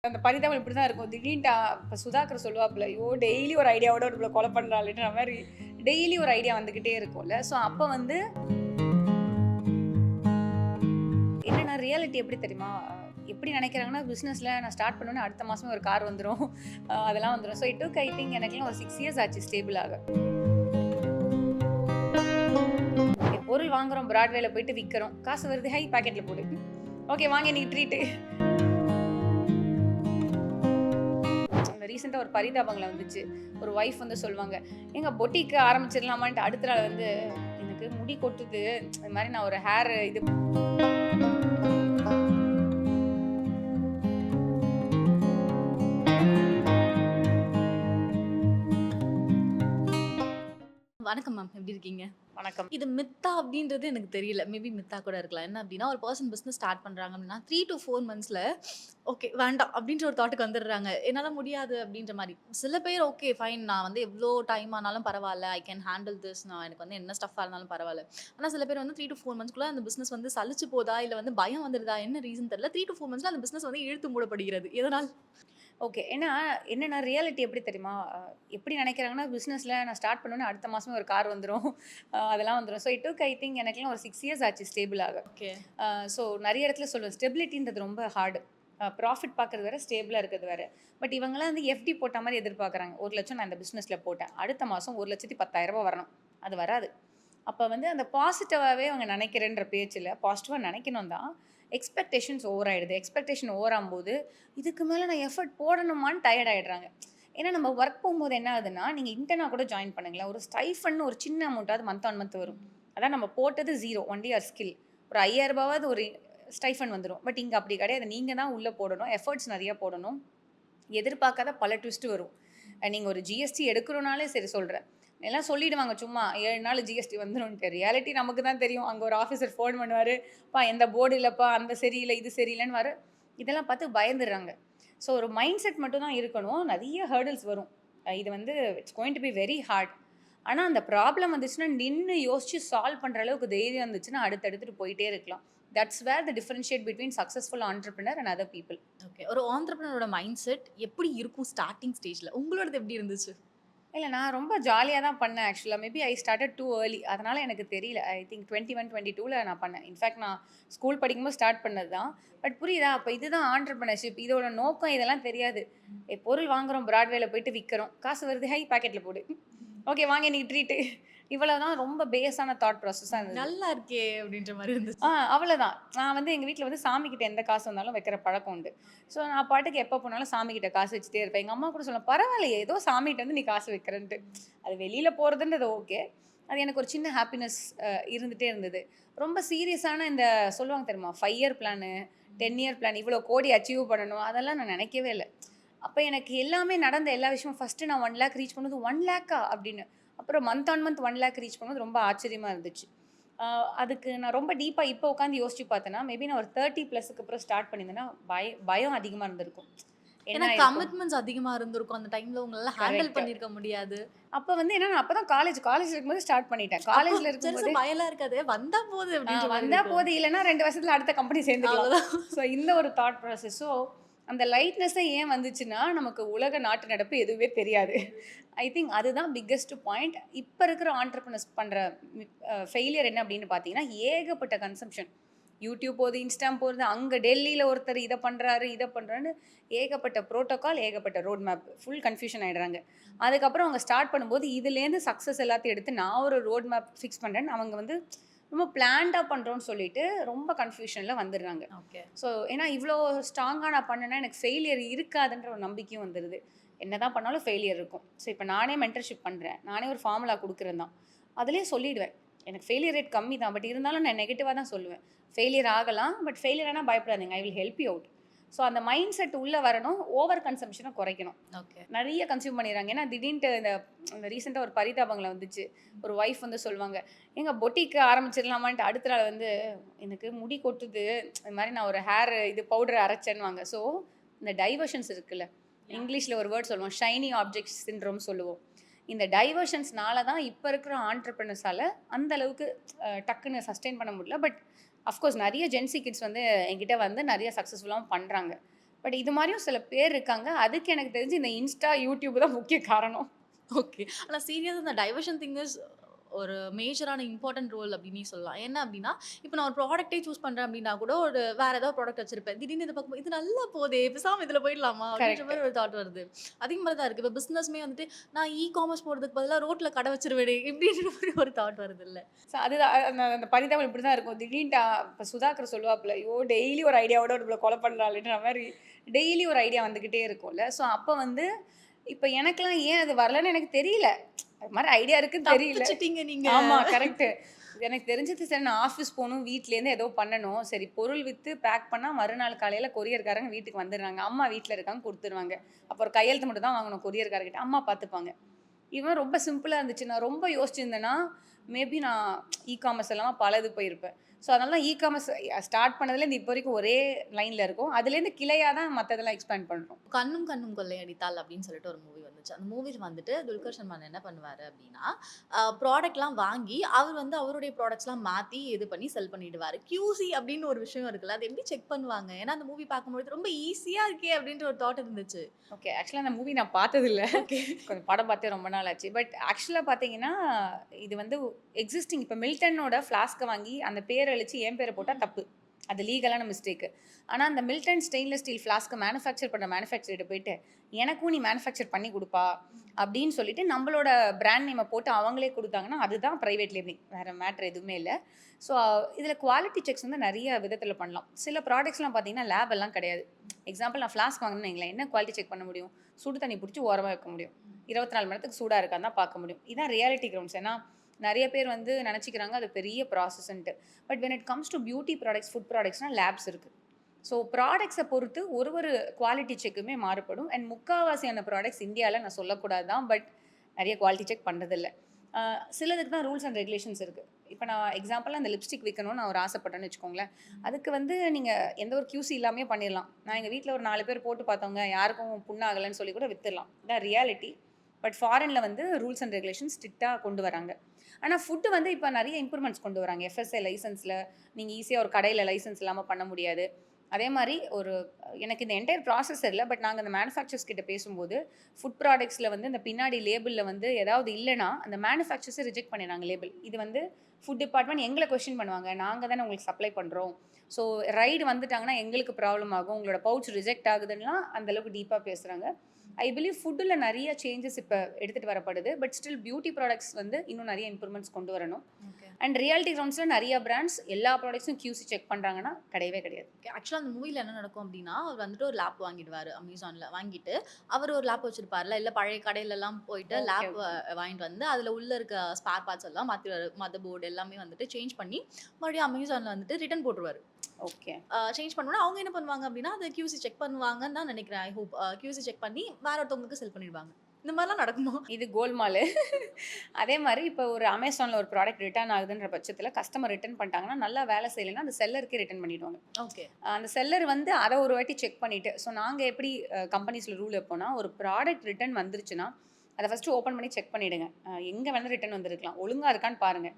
அந்த பரிதாபம் இப்படி தான் இருக்கும். திடீர்னு இப்ப சுதாகர் சொல்லுவாப்புல, "ஐயோ! டெய்லி ஒரு ஐடியாவோட நம்மள கொலை பண்றாளேன்ற" மாரி டெய்லி ஒரு ஐடியா வந்துகிட்டே இருக்கும்ல. ஸோ அப்ப வந்து என்னன்னா ரியாலிட்டி எப்படி தெரியுமா? எப்படி நினைக்கிறாங்கன்னா, பிசினஸ்ல நான் ஸ்டார்ட் பண்ணோனே அடுத்த மாசமே ஒரு கார் வந்துரும். அதெல்லாம் வந்துரும். So it duke I think எனக்கெல்லாம் ஒரு 6 இயர்ஸ் ஆச்சு ஸ்டேபிள் ஆக. பொருள் வாங்குறோம், பிராட்வேல போயிட்டு விக்கிறோம். காசு வருது, ஹை பாக்கெட்ல போடு. ஓகே வாங்க இன்னைக்கு ட்ரீட். ரீசெண்டா ஒரு பரிதாபங்கள வந்துச்சு. ஒரு வைஃப் வந்து சொல்லுவாங்க, "ஏங்க பொட்டிக் ஆரம்பிச்சிடலாமான்ட்டு" அடுத்த நாள் வந்து, "எனக்கு முடி கொட்டுது. இது மாரி நான் ஒரு ஹேர் இது" வணக்கம் மேம். எப்படி இருக்கீங்க? வணக்கம். இது மித்தா அப்படின்றது எனக்கு தெரியல. மேபி மித்தா கூட இருக்கலாம். என்ன அப்படின்னா, ஒரு பெர்சன் பிசினஸ் ஸ்டார்ட் பண்றாங்க அப்படின்னா, 3 டூ 4 மந்த்ஸ்ல ஓகே வேண்டாம் அப்படின்ற ஒரு தாட்டுக்கு வந்துடுறாங்க. என்னால முடியாது அப்படின்ற மாரி. சில பேர் ஓகே ஃபைன் நான் வந்து எவ்ளோ டைம் ஆனாலும் பரவால்ல. I can handle this. நான் எனக்கு வந்து என்ன ஸ்டஃப்பா இருந்தாலும் பரவால்ல. ஆனா சில பேர் வந்து 3 டூ 4 மந்த்ஸ்க்குள்ள அந்த பிசினஸ் வந்து சலிச்சு போதா, இல்ல வந்து பயம் வந்துருதா, என்ன ரீசன் தெரியல. 3 டூ 4 மந்த்ஸ்ல அந்த பிசினஸ் வந்து இழுத்து மூடப்படுகிறது. எதனால்? ஓகே. ஏன்னா என்னன்னா ரியாலிட்டி எப்படி தெரியுமா? எப்படி நினைக்கிறாங்கன்னா, பிசினஸ்ல நான் ஸ்டார்ட் பண்ணோனே அடுத்த மாசமே ஒரு கார் வந்துரும். அதெல்லாம் வந்துரும். So it duke I think எனக்கெல்லாம் ஒரு 6 இயர்ஸ் ஆச்சு ஸ்டேபிள் ஆக. ஓகே. ஸோ நெறைய இடத்துல சொல்லுவேன். ஸ்டெபிலிட்டின்றது ரொம்ப ஹார்டு. ப்ராஃபிட் பார்க்கறது வேற, ஸ்டேபிளா இருக்கிறது வேற. பட் இவங்கலாம் வந்து எஃப்டி போட்ட மாரி எதிர்பார்க்குறாங்க. 1,00,000 நான் இந்த பிசினஸ்ல போட்டேன். அடுத்த மாசம் ரூ. 1,10,000 வரணும். அது வராது. அப்ப வந்து அந்த பாசிட்டிவாவே அவங்க நினைக்கிறேன்ற பேச்சுல, பாசிட்டிவா நினைக்கணும் தான். எக்ஸ்பெக்டேஷன்ஸ் ஓவர் ஆயிடுது. எக்ஸ்பெக்டேஷன் ஓவர் ஆகும்போது, இதுக்கு மேல நான் எஃபோர்ட் போடணுமான்னு டயர்ட் ஆயிடுறாங்க. ஏன்னா நம்ம ஒர்க் போகும்போது என்ன ஆகுதுன்னா, நீங்க இன்டர்னா கூட ஜாயின் பண்ணுங்களேன். ஒரு ஸ்டைஃபன்னு ஒரு சின்ன அமௌண்ட்டாவது மந்த் ஆன் மந்த் வரும். அதான் நம்ம போட்டது 0 ஒன்லி ஆர் ஸ்கில். ஒரு ரூ. 5,000வாவது ஒரு ஸ்டைஃபன் வந்துரும். பட் இங்க அப்படி கிடையாது. நீங்க தான் உள்ள போடணும். எஃபோர்ட்ஸ் நெறைய போடணும். எதிர்பார்க்காத பல ட்விஸ்ட் வரும். நீங்க ஒரு ஜிஎஸ்டி எடுக்கணும்னாலே சரி சொல்றேன். எல்லாம் சொல்லிடுவாங்க சும்மா 7 நாள் ஜிஎஸ்டி வந்துரும்ன்ட்டு. ரியாலிட்டி நமக்கு தான் தெரியும். அங்க ஒரு ஆஃபீசர் ஃபோன் பண்ணுவாரு. "அப்பா எந்த போர்டு இல்லப்பா, அந்த சரியில்ல, இது சரியில்லன்னுவாரு." இதெல்லாம் பார்த்து பயந்துர்றாங்க. ஸோ ஒரு மைண்ட் செட் மட்டும் தான் இருக்கணும். நெறைய ஹர்டில்ஸ் வரும். இது வந்து it's going to be very hard. ஆனா அந்த ப்ராப்ளம் வந்துச்சுன்னா, நின்னு யோசிச்சு சால்வ் பண்ற அளவுக்கு தைரியம் இருந்துச்சுன்னா, அடுத்து போயிட்டே இருக்கலாம். That's where the differentiate between successful entrepreneur and other people. Okay. ஒரு ஆன்டர்பிரினரோட மைண்ட் செட் எப்படி இருக்கும் ஸ்டார்ட்டிங் ஸ்டேஜ்ல? உங்களோடது எப்படி இருந்துச்சு? இல்ல நான் ரொம்ப ஜாலியா தான் பண்ணேன் ஆக்சுவலா. Maybe I started too early. அதனால எனக்கு தெரியல. ஐ திங்க் 21, 22ல நான் பண்ணேன். இன்ஃபாக்ட் நான் ஸ்கூல் படிக்கும்போது ஸ்டார்ட் பண்ணது தான். பட் புரியுதா? அப்ப இதுதான் ஆன்டர்பிரினர்ஷிப். இதோட நோக்கம் இதெல்லாம் தெரியாது. பொருள் வாங்குறோம், பிராட்வேல போயிட்டு விக்கிறோம். காசு வருது, ஹை பாக்கெட்ல போடு. ஓகே வாங்க இன்னைக்கு ட்ரீட். இவ்வளவுதான் ரொம்ப பேஸான தாட் ப்ராசஸா இருந்தது. நல்லா இருக்கே! அப்படின்ற மாரி இருந்துச்சு. அவ்வளதான். நான் வந்து எங்க வீட்ல வந்து சாமிகிட்ட எந்த காசு வந்தாலும் வைக்கிற பழக்கம் உண்டு. ஸோ நான் பாட்டுக்கு எப்ப போனாலும் சாமிகிட்ட காசு வச்சுட்டே இருப்பேன். எங்க அம்மா கூட சொல்லுவாங்க, "பரவாயில்லையே ஏதோ சாமிகிட்ட வந்து நீ காசு வைக்கிறன்ட்டு." அது வெளியில போறதுன்றது ஓகே. அது எனக்கு ஒரு சின்ன ஹாப்பினஸ் இருந்துட்டே இருந்தது. ரொம்ப சீரியஸான இந்த சொல்லுவாங்க தெரியுமா? 5 இயர் பிளானு, 10 இயர் பிளான் இவ்வளோ கோடி அச்சீவ் பண்ணணும். அதெல்லாம் நான் நினைக்கவே இல்ல. அப்ப எனக்கு எல்லாமே நடந்த எல்லா விஷயமும் ஃபர்ஸ்ட்டு நான் 1,00,000 ரீச் பண்ணது 1,00,000 அப்படின்னு. அப்புறம் மந்த் ஆன் மந்த் 1,00,000 ரீச் பண்ணது ரொம்ப ஆச்சரியமா இருந்துச்சு. அதுக்கு நான் ரொம்ப டீப்பா இப்ப உட்காந்து யோசிச்சு பார்த்தேன்னா, மேபி நான் ஒரு 30 பிளஸ்க்கு அப்புறம் ஸ்டார்ட் பண்ணியிருந்தேன்னா, பயம் அதிகமா இருந்திருக்கும். என்ன ஏன்னா ஆயிருக்கும்? கமிட்மெண்ட்ஸ் அதிகமா இருந்திருக்கும். அந்த டைம்ல உங்களால ஹேண்டில் கரெக்ட். பண்ணியிருக்க முடியாது. அப்ப வந்து என்னன்னா, அப்பதான் காலேஜ்ல இருக்கும்போது ஸ்டார்ட் பண்ணிட்டேன். அப்போ காலேஜ்ல பெருசா இருக்கும்போதே பயம்லாம் இருக்காது. வந்தா போது அப்படின்ற மாரி வந்தா இருக்கும். போது, இல்லன்னா 2 வருஷத்துல அடுத்த கம்பெனி சேர்ந்துக்கலாம். அவ்வளோதான். ஸோ இந்த ஒரு தாட் ப்ராசஸ். ஸோ அந்த லைட்னஸே ஏன் வந்துச்சுன்னா, நமக்கு உலக நாட்டு நடப்பு எதுவுமே தெரியாது. ஐ திங்க் அதுதான் பிக்கெஸ்ட் பாயிண்ட். இப்ப இருக்கிற ஆன்டர்பிரினர்ஸ் பண்ற ஃபெயிலியர் என்ன அப்படின்னு பார்த்தீங்கன்னா, ஏகப்பட்ட கன்சம்ப்ஷன். யூடியூப் போகுது, இன்ஸ்டாம் போகுது, அங்க டெல்லியில ஒருத்தர் இத பண்றாரு, இத பண்றாருன்னு ஏகப்பட்ட புரோட்டோகால், ஏகப்பட்ட ரோட் மேப். ஃபுல் கன்ஃப்யூஷன் ஆயிடுறாங்க. அதுக்கப்புறம் அவங்க ஸ்டார்ட் பண்ணும்போது, இதுலேருந்து சக்சஸ் எல்லாத்தையும் எடுத்து நான் ஒரு ரோட் மேப் ஃபிக்ஸ் பண்றேன்னு அவங்க வந்து ரொம்ப பிளான்டா பண்றோம்ன்னு சொல்லிட்டு ரொம்ப கன்ஃப்யூஷன்ல வந்துடுறாங்க. ஓகே. ஸோ ஏன்னா இவ்ளோ ஸ்ட்ராங்கா நான் பண்ணேன்னா எனக்கு ஃபெயிலியர் இருக்காதுன்ற ஒரு நம்பிக்கையும் வந்துருது. என்னதான் பண்ணாலும் ஃபெயிலியர் இருக்கும். ஸோ இப்ப நானே மென்டர்ஷிப் பண்றேன். நானே ஒரு ஃபார்முலா குடுக்குறேன் தான். அதிலேயே சொல்லிடுவேன். எனக்கு ஃபெயிலியர் ரேட் கம்மி தான். பட் இருந்தாலும் நான் நெகட்டிவா தான் சொல்லுவேன். ஃபெயிலியர் ஆகலாம். பட் ஃபெயிலியர் ஆனா பயப்படாதீங்க. I will help you out. So அந்த மைண்ட் செட் உள்ள வரணும். ஓவர் கன்சம்ப்ஷன குறைக்கணும். ஓகே. நெறைய கன்சியூம் பண்ணிடுறாங்க. ஏன்னா திடீர்ன்ட்டு இந்த ரீசென்ட்டா ஒரு பரிதாபங்கள வந்துச்சு. ஒரு வைஃப் வந்து சொல்லுவாங்க, "ஏங்க பொட்டிக் ஆரம்பிச்சிடலாமான்ட்டு" அடுத்த நாள் வந்து, "எனக்கு முடி கொட்டுது. இது மாரி நான் ஒரு ஹேர் இது பவுடர் அரைச்சேன்னுவாங்க." ஸோ இந்த டைவர்ஷன்ஸ் இருக்குல்ல. இங்கிலீஷ்ல ஒரு வேர்ட் சொல்லுவோம். ஷைனி ஆப்ஜெக்ட் சிண்ட்ரோம் சொல்லுவோம். இந்த டைவர்ஷன்ஸ்னால தான் இப்ப இருக்கிற ஆன்டர்பிரினர்ஸால அந்த அளவுக்கு டக்குன்னு சஸ்டெயின் பண்ண முடியல. பட் அஃப்கோர்ஸ் நெறைய ஜென்ஸி கிட்ஸ் வந்து என்கிட்ட வந்து நெறைய சக்சஸ்ஃபுல்லாவும் பண்றாங்க. பட் இது மாரியும் சில பேர் இருக்காங்க. அதுக்கு எனக்கு தெரிஞ்சு இந்த இன்ஸ்டா, யூடியூப் தான் முக்கிய காரணம். ஓகே. ஆனா சீரியஸா இந்த டைவர்ஷன் திங் இஸ் ஒரு மேஜரான இம்பார்ட்டன்ட் ரோல் அப்டின்னே சொல்லலாம். என்ன அப்டின்னா, இப்ப நான் ஒரு ப்ராடக்ட்டே சூஸ் பண்றேன் அப்டின்னா கூட ஒரு வேற ஏதாவது ப்ராடக்ட் வச்சிருப்பேன். திடீர்னு இத பார்க்கும்போது, இது நல்லா போதே! பேசாம இதுல போயிடலாமா? அப்டின்ற கரெக்ட். மாரி ஒரு தாட் வருது. அதே மாரி தான் இருக்கு. இப்ப பிசினஸ்மே வந்துட்டு, நான் காமர்ஸ் போடுறதுக்கு பதிலா ரோட்ல கடை வச்சுருவேனே! இப்டின்ற மாரி ஒரு தாட் வருதுல்ல. அதுதான் அந்த பரிதாபம் இப்படிதான் இருக்கும். திடீர்னு இப்ப சுதாகர் சொல்லுவாப்புல, "ஐயோ! டெய்லி ஒரு ஐடியாவோட நம்மள கொலை பண்ணலாம்ன்ற" மாரி டெய்லி ஒரு ஐடியா வந்துகிட்டே இருக்கும்ல. ஸோ அப்ப வந்து இப்ப எனக்கெல்லாம் ஏன் அது வரலன்னு எனக்கு தெரியல. அது மாரி ஐடியா இருக்குன்னு தெரியல. தப்பிச்சுட்டீங்க நீங்க. ஆமா கரெக்ட்டு. எனக்கு தெரிஞ்சது சரி நான் ஆஃபீஸ் போணும், வீட்லேருந்து ஏதோ பண்ணணும். சரி பொருள் வித்து பேக் பண்ணா மறுநாள் காலையில கொரியர்காரங்க வீட்டுக்கு வந்துடுறாங்க. அம்மா வீட்ல இருக்காங்க குடுத்துருவாங்க. அப்புறம் கையெழுத்து மட்டும் தான் வாங்கணும் கொரியர்காரர்கிட்ட. அம்மா பார்த்துப்பாங்க. இவன் ரொம்ப சிம்பிளா இருந்துச்சு. நான் ரொம்ப யோசிச்சிருந்தேன்னா, மேபி நான் காமர்ஸ் இல்லாம பல இது போயிருப்பேன். ஸோ அதனால தான் காமர்ஸ் ஸ்டார்ட் பண்ணதுலேருந்து இப்போ வரைக்கும் ஒரே லைன்ல இருக்கோம். அதுலேருந்து கிளையா தான் மத்ததெல்லாம் எக்ஸ்பேண்ட் பண்றோம். கண்ணும் கண்ணும் கொள்ளையடித்தால் அப்படின்னு சொல்லிட்டு ஒரு மூவி வந்துச்சு. அந்த மூவில வந்துட்டு துல்கர் சல்மான் என்ன பண்ணுவாரு அப்படின்னா, ப்ராடக்ட்லாம் வாங்கி அவர் வந்து அவருடைய ப்ராடக்ட்ஸ்லாம் மாத்தி இது பண்ணி செல் பண்ணிடுவாரு. QC அப்படின்னு ஒரு விஷயம் இருக்குல்ல. அது எப்படி செக் பண்ணுவாங்க? ஏன்னா அந்த மூவி பார்க்கும்பொழுது ரொம்ப ஈஸியா இருக்கே அப்படின்ற ஒரு தாட் இருந்துச்சு. ஓகே. ஆக்சுவலா அந்த மூவி நான் பார்த்ததில்ல. ஓகே. கொஞ்சம் படம் பார்த்தே ரொம்ப நாள் ஆச்சு. பட் ஆக்சுவலா பார்த்தீங்கன்னா, இது வந்து எக்ஸிஸ்டிங் இப்ப மில்டனோட ஃப்ளாஸ்க்க வாங்கி அந்த பேர அழிச்சு என் பேர போட்டா தப்பு. அது லீகலான மிஸ்டேக்கு. ஆனா, அந்த மில்டன் ஸ்டெயின்லெஸ் ஸ்டீல் ஃப்ளாஸ்க்க மேனுஃபேக்சர் பண்ற மேனுஃபேக்சர்ட்ட போயிட்டு, "எனக்கும் நீ மேனுஃபேக்சர் பண்ணி குடுப்பா" அப்படின்னு சொல்லிட்டு நம்மளோட பிராண்ட் நேம போட்டு அவங்களே குடுத்தாங்கன்னா, அதுதான் பிரைவேட் லேபிளிங். வேற மேட்டர் எதுவுமே இல்ல. ஸோ, இதில குவாலிட்டி செக்ஸ் வந்து நெறைய விதத்தில பண்ணலாம். சில ப்ராடக்ட்ஸ்லாம் பார்த்தீங்கன்னா, லேப் எல்லாம் கிடையாது. எக்ஸாம்பிள் நான் ஃப்ளாஸ்க் வாங்குனேன்னு வைங்களேன், என்ன குவாலிட்டி செக் பண்ண முடியும்? சுடு தண்ணி புடிச்சு ஓரமா வைக்க முடியும். 24 மணி நேரத்துக்கு சூடா இருக்கான்னு தான் பார்க்க முடியும். இதான் ரியாலிட்டி கிரவுண்ட்ஸ். ஏன்னா, நெறைய பேர் வந்து நெனச்சுக்கிறாங்க அது பெரிய ப்ராசஸ்ன்ட்டு. But when it comes to beauty products, food ப்ராடக்ட்ஸ்னா லேப்ஸ் இருக்கு. ஸோ ப்ராடக்ட்ஸ பொறுத்து ஒரு குவாலிட்டி செக்குமே மாறுபடும். அண்ட் முக்காவாசியான ப்ராடக்ட்ஸ் இந்தியால நான் சொல்லக்கூடாது தான். பட் நெறைய குவாலிட்டி செக் பண்றதில்ல. சிலதுக்கு தான் ரூல்ஸ் அண்ட் ரெகுலேஷன்ஸ் இருக்கு. இப்ப நான் எக்ஸாம்பிளா அந்த லிப்ஸ்டிக் விக்கணும்னு நான் ஒரு ஆசைப்பட்டேன்னு வச்சுக்கோங்களேன். அதுக்கு வந்து நீங்க எந்த ஒரு QC இல்லாமயே பண்ணிறலாம். நான் எங்க வீட்ல ஒரு 4 பேர் போட்டு பார்த்தவங்க, யாருக்கும் புண்ணாகலன்னு சொல்லி கூட வித்துடலாம். இதான் ரியாலிட்டி. பட் ஃபாரின்ல வந்து ரூல்ஸ் அண்ட் ரெகுலேஷன்ஸ் ஸ்ட்ரிக்ட்டா கொண்டு வராங்க. ஆனா ஃபுட் வந்து இப்ப நெறைய இம்ப்ரூவ்மெண்ட்ஸ் கொண்டு வராங்க. FSI லைசென்ஸ்ல நீங்க ஈஸியா ஒரு கடையில லைசென்ஸ் இல்லாம பண்ண முடியாது. அதே மாரி எனக்கு இந்த என்டையர் ப்ராசஸ் தெரியல. பட் நாங்க இந்த மேனுஃபேக்சர்ஸ் கிட்ட பேசும்போது, ஃபுட் ப்ராடக்ட்ஸ்ல வந்து இந்த பின்னாடி லேபிள்ல வந்து ஏதாவது இல்லன்னா, அந்த மேனுஃபேக்சர்ஸ ரிஜெக்ட் பண்ணிடுறாங்க லேபிள். இது வந்து ஃபுட் டிபார்ட்மெண்ட் எங்கள கொஸ்டின் பண்ணுவாங்க. நாங்க தானே உங்களுக்கு சப்ளை பண்றோம். ஸோ ரைடு வந்துட்டாங்கன்னா எங்களுக்கு ப்ராப்ளம் ஆகும். உங்களோட பவுச் ரிஜெக்ட் ஆகுதுன்னுலாம் அந்த அளவுக்கு டீப்பா பேசுறாங்க. ஐ பிலீவ் ஃபுட்ல நெறைய சேஞ்சஸ் இப்ப எடுத்துட்டு வரப்படுது. பட் ஸ்டில் பியூட்டி ப்ராடக்ட்ஸ் வந்து இன்னும் நெறைய இம்ப்ரூவ்மெண்ட்ஸ் கொண்டு வரணும். ஓகே. அண்ட் ரியாலிட்டி கிரவுண்ட்ஸ்ல நெறைய பிராண்ட்ஸ் எல்லா ப்ராடக்ட்ஸும் QC செக் பண்றாங்கன்னா, கிடையவே கிடையாது. ஆக்சுவலா அந்த மூவில என்ன நடக்கும் அப்டின்னா, அவர் வந்துட்டு ஒரு லேப் வாங்கிடுவாரு Amazonல. வாங்கிட்டு, அவர் ஒரு லேப் வச்சிருப்பார்ல, இல்ல பழைய கடையிலலாம் போயிட்டு ஓகே, லேப் ஓகே. வாங்கிட்டு வந்து, அதுல உள்ள இருக்க ஸ்பேர் பார்ட்ஸ் எல்லாம் மாத்திருவாரு. மதர் போர்ட் எல்லாமே வந்துட்டு சேஞ்ச் பண்ணி, மறுபடியும் Amazonல வந்துட்டு ரிட்டர்ன் போட்டுருவாரு. ஓகே. சேஞ்ச் பண்ணோனே அவங்க என்ன பண்ணுவாங்க அப்டின்னா, அத QC செக் பண்ணுவாங்கன்னு தான் நெனைக்கிறேன். I hope. QC செக் பண்ணி வேற ஒருத்தவங்களுக்கு செல் பண்ணிடுவாங்க. இந்த மாரிலாம் நடக்குமா? இது கோல்மாலு. அதே மாரி இப்ப ஒரு Amazonல ஒரு ப்ராடக்ட் ரிட்டர்ன் ஆகுதுன்ற பட்சத்தில கஸ்டமர் ரிட்டர்ன் பண்ணிட்டாங்கன்னா, நல்லா வேலை செய்யலைன்னா அந்த செல்லருக்கே ரிட்டர்ன் பண்ணிடுவாங்க. ஓகே. அந்த செல்லர் வந்து அத ஒரு வாட்டி செக் பண்ணிட்டு ஸோ நாங்க எப்படி கம்பெனிஸ்ல ரூல் வைப்போம்னா, ஒரு ப்ராடக்ட் ரிட்டர்ன் வந்துருச்சுன்னா, அத ஃபர்ஸ்ட்டு ஓப்பன் பண்ணி செக் பண்ணிடுங்க. எங்க வேணா ரிட்டர்ன் வந்திருக்கலாம். ஒழுங்கா இருக்கான்னு பாருங்க.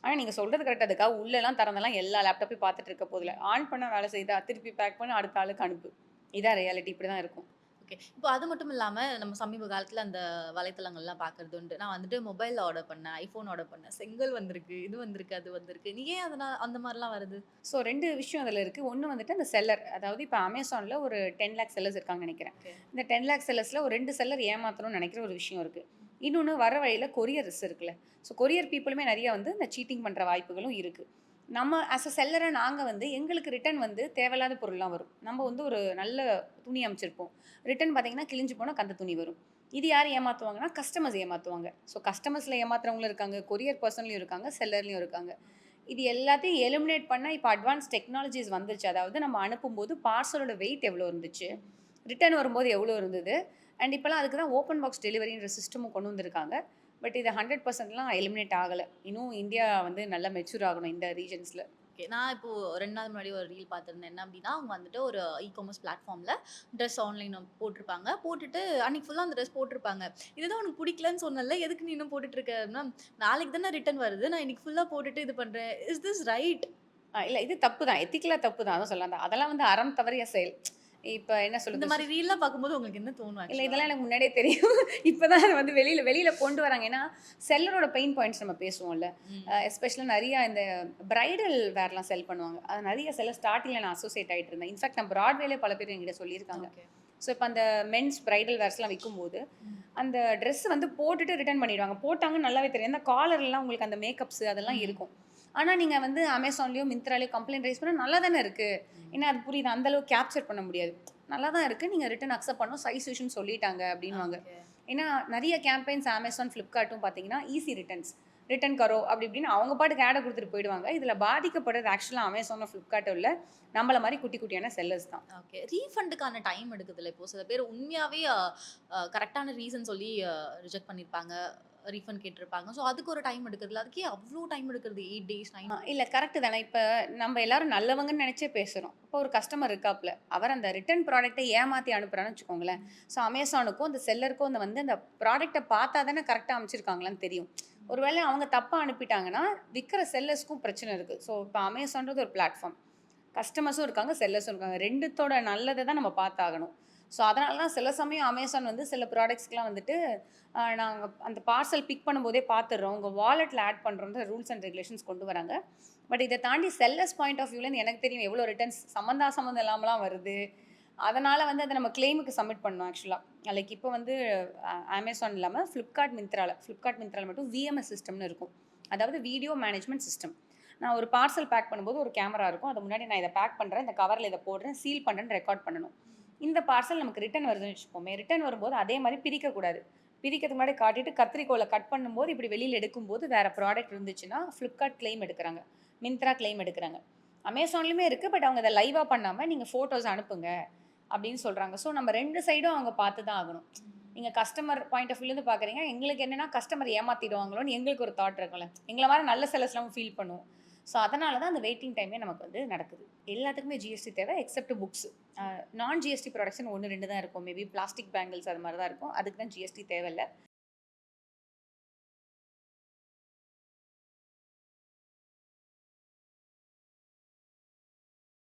ஆனா நீங்க சொல்றது கரெக்ட். அதுக்காக உள்ளலாம் திறந்தெல்லாம் எல்லா லேப்டாப்பையும் பார்த்துட்டு இருக்க போதில்ல. ஆன் பண்ணா வேலை செய்யுதா? திருப்பி பேக் பண்ணி அடுத்த ஆளுக்கு அனுப்பு. இதான் ரியாலிட்டி. இப்படி தான் இருக்கும். ஓகே. இப்போ அது மட்டும் இல்லாம, நம்ம சமீப காலத்துல அந்த வலைத்தளங்கள்லாம் பார்க்கறது உண்டு. நான் வந்துட்டு மொபைல் ஆர்டர் பண்ணேன், ஐஃபோன் ஆர்டர் பண்ணேன், செங்கல் வந்திருக்கு, இது வந்திருக்கு, அது வந்திருக்கு. நீ ஏன் அந்த மாரிலாம் வருது? ஸோ 2 விஷயம் அதில இருக்கு. ஒண்ணு வந்துட்டு அந்த செல்லர். அதாவது இப்ப Amazonல ஒரு 10 லேக் செல்லர்ஸ் இருக்காங்கன்னு நெனைக்கிறேன். ஓகே. இந்த 10 லேக் செல்லர்ஸ்ல ஒரு 2 செல்லர் ஏமாத்தணும்னு நெனைக்கிற ஒரு விஷயம் இருக்கு. இன்னொன்னு வர வழியில கொரியர்ஸ் இருக்குல்ல. ஸோ கொரியர் பீப்பிளுமே நெறைய வந்து இந்த சீட்டிங் பண்ற வாய்ப்புகளும் இருக்கு. நம்ம ஆஸ் அ செல்லரா நாங்க வந்து எங்களுக்கு ரிட்டர்ன் வந்து தேவையில்லாத பொருள்லாம் வரும். நம்ம வந்து ஒரு நல்ல துணி அனுப்பிச்சிருப்போம். ரிட்டர்ன் பார்த்தீங்கன்னா, கிழிஞ்சு போன கந்த துணி வரும். இது யார் ஏமாத்துவாங்கன்னா, கஸ்டமர்ஸ் ஏமாத்துவாங்க. ஸோ கஸ்டமர்ஸ்ல ஏமாத்துறவங்களும் இருக்காங்க, கொரியர் பெர்சன்லயும் இருக்காங்க, செல்லர்லயும் இருக்காங்க. இது எல்லாத்தையும் எலிமினேட் பண்ண இப்ப அட்வான்ஸ் டெக்னாலஜிஸ் வந்துருச்சு. அதாவது நம்ம அனுப்பும்போது பார்சலோட வெயிட் எவ்வளோ இருந்துச்சு? ரிட்டர்ன் வரும்போது எவ்வளோ இருந்தது? அண்ட் இப்பலாம் அதுக்கு தான் ஓப்பன் பாக்ஸ் டெலிவரின்ற சிஸ்டமும் கொண்டு வந்திருக்காங்க. பட் இது 100%லாம் எலிமினேட் ஆகல. இன்னும் இந்தியா வந்து நல்லா மெச்சூர் ஆகணும் இந்த ரீஜன்ஸ்ல. ஓகே. நான் இப்போ 2 நாள் முன்னாடி ஒரு ரீல் பார்த்திருந்தேன். என்ன அப்டின்னா, அவங்க வந்துட்டு ஒரு காமர்ஸ் பிளாட்ஃபார்ம்ல ட்ரெஸ் ஆன்லைன் போட்டிருப்பாங்க. போட்டுட்டு அன்னைக்கு ஃபுல்லா அந்த ட்ரெஸ் போட்டிருப்பாங்க. "இதுதான் உனக்கு பிடிக்கலன்னு சொன்னேன்ல, எதுக்கு நீ இன்னும் போட்டுட்டு இருக்க?" அப்டின்னா, "நாளைக்கு தானே ரிட்டர்ன் வருது. நான் இன்னைக்கு ஃபுல்லா போட்டுட்டு இது பண்றேன். Is this right?" இல்ல இது தப்பு தான். எத்திக்கலா தப்பு தான். அதான் சொல்ல வந்தேன். அதெல்லாம் வந்து அறம் தவறிய செயல். இப்ப என்ன இந்த சொல்றது? மாரி ரீல்லாம் பார்க்கும்போது உங்களுக்கு என்ன தோணும் இல்ல ஆக்சுவலா? இதெல்லாம் எனக்கு முன்னாடியே தெரியும். இப்ப தான் அது வந்து வெளியில வெளியில கொண்டு வராங்க. ஏன்னா, செல்லரோட பெயின் பாயிண்ட்ஸ் நம்ம பேசுவோம்ல. ம். எஸ்பெஷலா நெறைய இந்த பிரைடல் வேர்லாம் செல் பண்ணுவாங்க. அது நெறைய செல்லர் ஸ்டார்ட்டிங்ல நான் அசோசியேட் ஆயிட்டு இருந்தேன். இன்ஃபாக்ட் நான் பிராட்வேலே பல பேர் என்கிட்ட சொல்லியிருக்காங்க. ஓகே. ஸோ, இப்ப அந்த மென்ஸ் பிரைடல் வேர்ஸ்லாம் விக்கும்போது, ம். அந்த ட்ரெஸ் வந்து போட்டுட்டு ரிட்டர்ன் பண்ணிடுவாங்க. போட்டாங்கன்னு நல்லாவே தெரியும். ஏன்னா காலர்லாம் உங்களுக்கு அந்த மேக்கப்ஸ் அதெல்லாம் ம். இருக்கும். ஆனா, நீங்க வந்து Amazonலயோ, Myntraலயோ கம்ப்ளைண்ட் ரைஸ் பண்ணா நல்லா தானே இருக்கு. ம். ஏன்னா, அது புரியுது. அந்த அளவுக்கு கேப்சர் பண்ண முடியாது. நல்லா தான் இருக்கு. நீங்க ரிட்டர்ன் அக்செப்ட் பண்ணணும். சைஸ் இஷ்யூன்னு சொல்லிட்டாங்க அப்டின்னுவாங்க. ஓகே. ஏன்னா, நெறைய கேம்பெயின்ஸ் Amazon, Flipkartடும் பார்த்தீங்கன்னா, ஈஸி ரிட்டர்ன்ஸ். ரிட்டர்ன் கரோ அப்டி இப்டின்னு அவங்க பாட்டுக்கு ஆட குடுத்துட்டு போயிடுவாங்க. இதுல பாதிக்கப்படுறது ஆக்சுவலா Amazonோ, Flipkartோ இல்ல. நம்மள மாரி குட்டி குட்டியான செல்லர்ஸ் தான். ஓகே. ரீஃபண்டுக்கான டைம் எடுக்குதுல்ல. இப்போ சில பேர் உண்மையாவே கரெக்ட்டான ரீசன் சொல்லி ரிஜெக்ட் பண்ணியிருப்பாங்க. ரீஃபண்ட் கேட்டிருப்பாங்க. ஸோ அதுக்கு ஒரு டைம் எடுக்குதுல்ல. அதுக்கு ஏன் அவ்ளோ டைம் எடுக்குறது? 8 டேஸ், 9 டேஸ்? இல்ல கரெக்ட் தானே. இப்ப நம்ம எல்லாரும் நல்லவங்கன்னு நெனச்சே பேசுறோம். இப்போ ஒரு கஸ்டமர் இருக்காப்ல. அவர் அந்த ரிட்டர்ன் ப்ராடக்ட்ட ஏமாத்தி அனுப்புறான்னு வச்சுக்கோங்களேன். ம். ஸோ Amazonனுக்கும், அந்த செல்லருக்கும் அந்த ப்ராடக்ட்ட பார்த்தா தானே கரெக்ட்டா அனுப்பிச்சிருக்காங்களான்னு தெரியும். ம். ஒருவேளை அவங்க தப்பா அனுப்பிட்டாங்கன்னா, விக்கிற செல்லர்ஸ்க்கும் பிரச்சனை இருக்கு. ஸோ இப்ப Amazonன்றது ஒரு பிளாட்ஃபார்ம். கஸ்டமர்ஸும் இருக்காங்க, செல்லர்ஸும் இருக்காங்க. 2த்தோட நல்லத தான் நம்ம பார்த்தாகணும். ஸோ அதனால தான் சில சமயம் Amazon வந்து சில ப்ராடக்ட்ஸ்க்குலாம் வந்துட்டு, நாங்க அந்த பார்சல் பிக் பண்ணும்போதே பார்த்துடுறோம். உங்க வாலெட்ல ஆட் பண்றோம்ன்ற ரூல்ஸ் அண்ட் ரெகுலேஷன்ஸ் கொண்டு வராங்க. பட் இத தாண்டி செல்லர்ஸ் பாயிண்ட் ஆஃப் வியூலேருந்து எனக்கு தெரியும் எவ்வளோ ரிட்டர்ன்ஸ் சம்மந்தம் இல்லாமலாம் வருது. அதனால வந்து அத நம்ம கிளைமுக்கு சப்மிட் பண்ணணும் ஆக்சுவலா. லைக் இப்போ வந்து Amazon இல்லாம Flipkart, Myntraல மட்டும் VMS சிஸ்டம்னு இருக்கும். அதாவது வீடியோ மேனேஜ்மென்ட் சிஸ்டம். நான் ஒரு பார்சல் பேக் பண்ணும்போது ஒரு கேமரா இருக்கும். அது முன்னாடி நான் இத பேக் பண்றேன். இந்த கவர்ல இத போடுறேன். சீல் பண்றேன்னு ரெக்கார்ட் பண்ணணும். இந்த பார்சல் நமக்கு ரிட்டர்ன் வருதுன்னு வச்சுக்கோமே. ரிட்டர்ன் வரும்போது அதே மாரி பிரிக்கக்கூடாது. பிரிக்கிறதுக்கு முன்னாடி காட்டிட்டு கத்திரிக்கோல கட் பண்ணும்போது இப்படி வெளியில எடுக்கும்போது வேற ப்ராடக்ட் இருந்துச்சுன்னா, Flipkart கிளைம் எடுக்குறாங்க. Myntra கிளைம் எடுக்குறாங்க. Amazonலயுமே இருக்கு. பட் அவங்க அத லைவா பண்ணாம நீங்க ஃபோட்டோஸ் அனுப்புங்க அப்படின்னு சொல்றாங்க. ஸோ நம்ம 2 சைடும் அவங்க பார்த்து தான் ஆகணும். நீங்க கஸ்டமர் பாயிண்ட் ஆஃப் வியூலேருந்து பார்க்குறீங்க. எங்களுக்கு என்னன்னா கஸ்டமர் ஏமாத்திடுவாங்களோன்னு எங்களுக்கு ஒரு தாட் இருக்கும்ல. எங்கள மாரி நல்ல செல்லர்ஸ்லாம் ஃபீல் பண்ணுவோம். ஸோ அதனால தான் அந்த வெயிட்டிங் டைமே நமக்கு வந்து நடக்குது. எல்லாத்துக்குமே ஜிஎஸ்டி தேவை எக்ஸெப்ட் புக்ஸ். நான் ஜிஎஸ்டி ப்ராடக்ட்ஸ்ன்னு 1, 2 தான் இருக்கும். மேபி பிளாஸ்டிக் பேங்கிள்ஸ் அது மாரி தான் இருக்கும். அதுக்கு தான் ஜிஎஸ்டி தேவையில்ல.